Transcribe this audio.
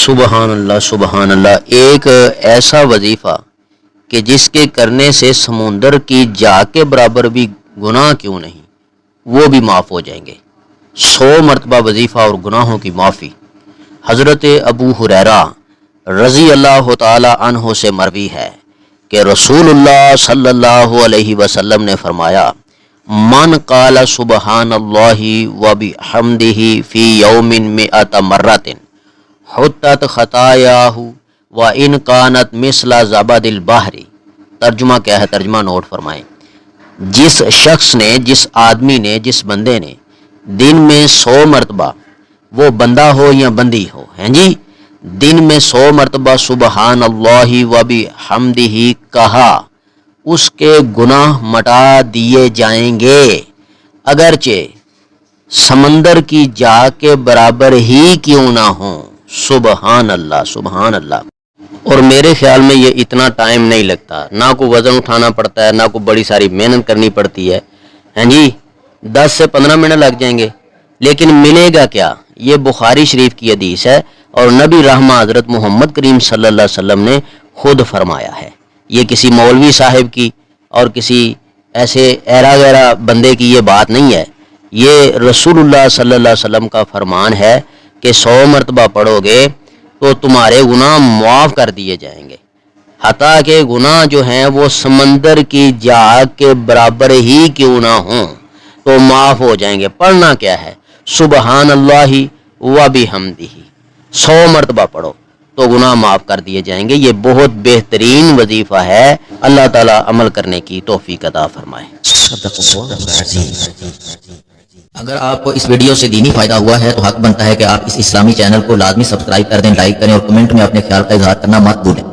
سبحان اللہ، ایک ایسا وظیفہ کہ جس کے کرنے سے سمندر کی جا کے برابر بھی گناہ کیوں نہیں، وہ بھی معاف ہو جائیں گے۔ 100 مرتبہ وظیفہ اور گناہوں کی معافی۔ حضرت ابو ہریرہ رضی اللہ تعالی عنہ سے مروی ہے کہ رسول اللہ صلی اللہ علیہ وسلم نے فرمایا، من قال سبحان اللہ و بحمدہ فی یوم 100 مرۃ حطت خطایاہ و ان کانت مثل زبد البحر۔ ترجمہ کیا ہے؟ ترجمہ نوٹ فرمائیں۔ جس شخص نے، جس آدمی نے، جس بندے نے دن میں 100 مرتبہ، وہ بندہ ہو یا بندی ہو، ہیں جی، دن میں 100 مرتبہ سبحان اللہ و بحمدہ کہا، اس کے گناہ مٹا دیے جائیں گے، اگرچہ سمندر کی جا کے برابر ہی کیوں نہ ہوں۔ سبحان اللہ، سبحان اللہ۔ اور میرے خیال میں یہ اتنا ٹائم نہیں لگتا، نہ کوئی وزن اٹھانا پڑتا ہے، نہ کوئی بڑی ساری محنت کرنی پڑتی ہے، ہیں جی، 10 سے 15 منٹ لگ جائیں گے، لیکن ملے گا کیا؟ یہ بخاری شریف کی حدیث ہے اور نبی رحمہ حضرت محمد کریم صلی اللہ علیہ وسلم نے خود فرمایا ہے۔ یہ کسی مولوی صاحب کی اور کسی ایسے ایرا غیرا بندے کی یہ بات نہیں ہے، یہ رسول اللہ صلی اللہ علیہ وسلم کا فرمان ہے کہ 100 مرتبہ پڑھو گے تو تمہارے گناہ معاف کر دیے جائیں گے، حتیٰ کہ گناہ جو ہیں وہ سمندر کی جا کے برابر ہی کیوں نہ ہوں تو معاف ہو جائیں گے۔ پڑھنا کیا ہے؟ سبحان اللہ و بحمدہ 100 مرتبہ پڑھو تو گناہ معاف کر دیے جائیں گے۔ یہ بہت بہترین وظیفہ ہے، اللہ تعالیٰ عمل کرنے کی توفیق عطا فرمائے۔ اگر آپ کو اس ویڈیو سے دینی فائدہ ہوا ہے تو حق بنتا ہے کہ آپ اس اسلامی چینل کو لازمی سبسکرائب کر دیں، لائک کریں اور کمنٹ میں اپنے خیال کا اظہار کرنا مت بھولیں۔